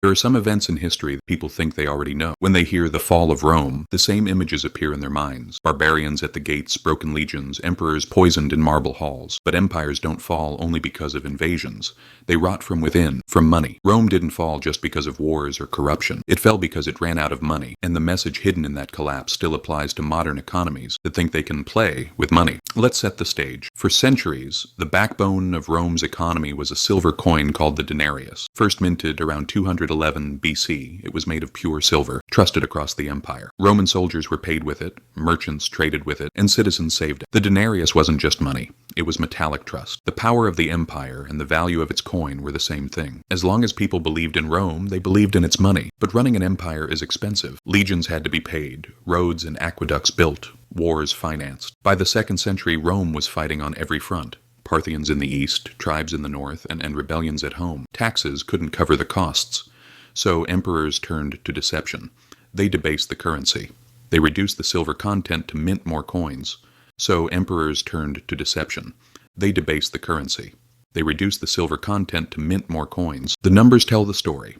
There are some events in history that people think they already know. When they hear the fall of Rome, the same images appear in their minds. Barbarians at the gates, broken legions, emperors poisoned in marble halls. But empires don't fall only because of invasions. They rot from within, from money. Rome didn't fall just because of wars or corruption. It fell because it ran out of money, and the message hidden in that collapse still applies to modern economies that think they can play with money. Let's set the stage. For centuries, the backbone of Rome's economy was a silver coin called the denarius. First minted around 211 BC, it was made of pure silver, trusted across the empire. Roman soldiers were paid with it, merchants traded with it, and citizens saved it. The denarius wasn't just money. It was metallic trust. The power of the empire and the value of its coin were the same thing. As long as people believed in Rome, they believed in its money. But running an empire is expensive. Legions had to be paid, roads and aqueducts built, wars financed. By the 2nd century, Rome was fighting on every front. Parthians in the east, tribes in the north, and rebellions at home. Taxes couldn't cover the costs. So emperors turned to deception. They debased the currency. They reduced the silver content to mint more coins. So emperors turned to deception. They debased the currency. They reduced the silver content to mint more coins. The numbers tell the story.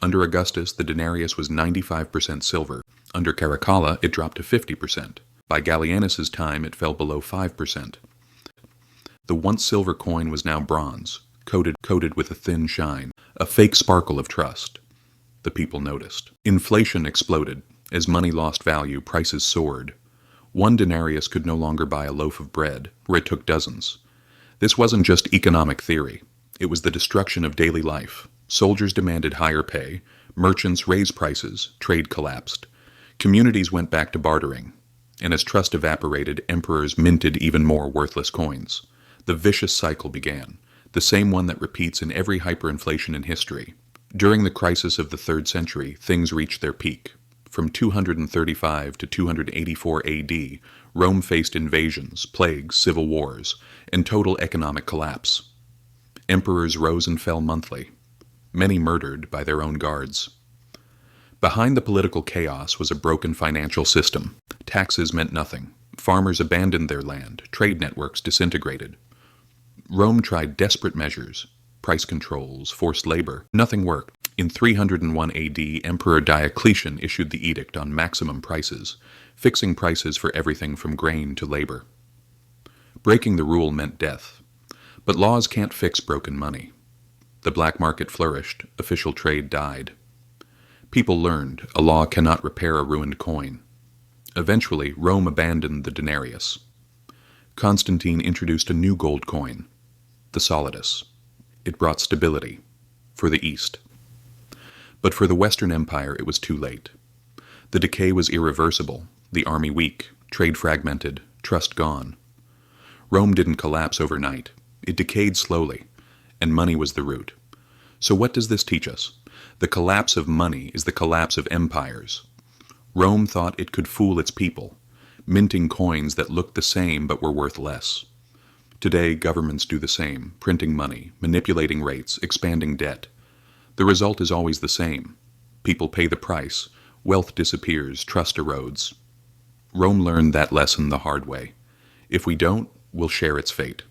Under Augustus, the denarius was 95% silver. Under Caracalla, it dropped to 50%. By Gallienus's time, it fell below 5%. The once silver coin was now bronze, coated with a thin shine, a fake sparkle of trust. The people noticed. Inflation exploded. As money lost value, prices soared. One denarius could no longer buy a loaf of bread, where it took dozens. This wasn't just economic theory. It was the destruction of daily life. Soldiers demanded higher pay. Merchants raised prices. Trade collapsed. Communities went back to bartering. And as trust evaporated, emperors minted even more worthless coins. The vicious cycle began, the same one that repeats in every hyperinflation in history. During the crisis of the 3rd century, things reached their peak. From 235 to 284 AD, Rome faced invasions, plagues, civil wars, and total economic collapse. Emperors rose and fell monthly, many murdered by their own guards. Behind the political chaos was a broken financial system. Taxes meant nothing. Farmers abandoned their land. Trade networks disintegrated. Rome tried desperate measures, price controls, forced labor. Nothing worked. In 301 AD, Emperor Diocletian issued the edict on maximum prices, fixing prices for everything from grain to labor. Breaking the rule meant death. But laws can't fix broken money. The black market flourished. Official trade died. People learned a law cannot repair a ruined coin. Eventually, Rome abandoned the denarius. Constantine introduced a new gold coin, the solidus. It brought stability for the East. But for the Western Empire, it was too late. The decay was irreversible, the army weak, trade fragmented, trust gone. Rome didn't collapse overnight. It decayed slowly, and money was the root. So what does this teach us? The collapse of money is the collapse of empires. Rome thought it could fool its people, minting coins that looked the same but were worth less. Today, governments do the same, printing money, manipulating rates, expanding debt. The result is always the same. People pay the price, wealth disappears, trust erodes. Rome learned that lesson the hard way. If we don't, we'll share its fate.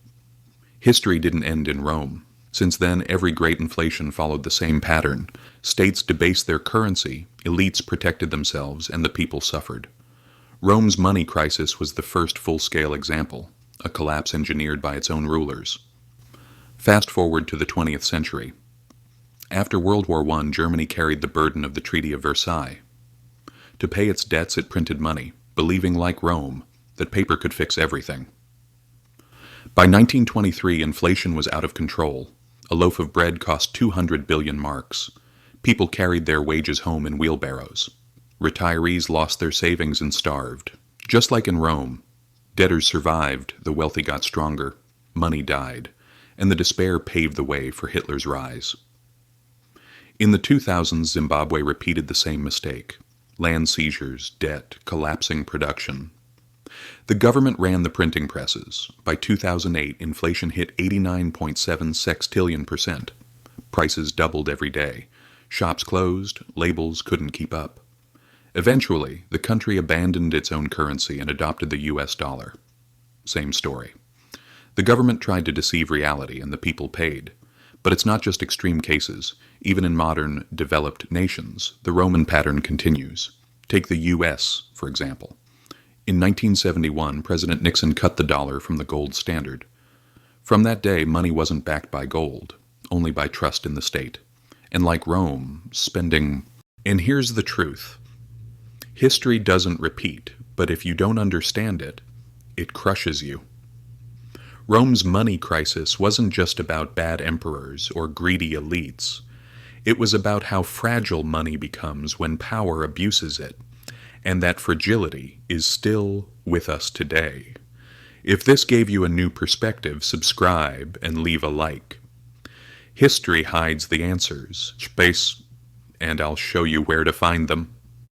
History didn't end in Rome. Since then, every great inflation followed the same pattern. States debased their currency, elites protected themselves, and the people suffered. Rome's money crisis was the first full-scale example, a collapse engineered by its own rulers. Fast forward to the 20th century. After World War I, Germany carried the burden of the Treaty of Versailles. To pay its debts, it printed money, believing, like Rome, that paper could fix everything. By 1923, inflation was out of control. A loaf of bread cost 200 billion marks. People carried their wages home in wheelbarrows. Retirees lost their savings and starved. Just like in Rome, debtors survived, the wealthy got stronger, money died, and the despair paved the way for Hitler's rise. In the 2000s, Zimbabwe repeated the same mistake. Land seizures, debt, collapsing production. The government ran the printing presses. By 2008, inflation hit 89.7 sextillion%. Prices doubled every day. Shops closed, labels couldn't keep up. Eventually, the country abandoned its own currency and adopted the US dollar. Same story. The government tried to deceive reality and the people paid. But it's not just extreme cases. Even in modern, developed nations, the Roman pattern continues. Take the U.S., for example. In 1971, President Nixon cut the dollar from the gold standard. From that day, money wasn't backed by gold, only by trust in the state. And like Rome, spending... And here's the truth. History doesn't repeat, but if you don't understand it, it crushes you. Rome's money crisis wasn't just about bad emperors or greedy elites. It was about how fragile money becomes when power abuses it, and that fragility is still with us today. If this gave you a new perspective, subscribe and leave a like. History hides the answers, space, and I'll show you where to find them.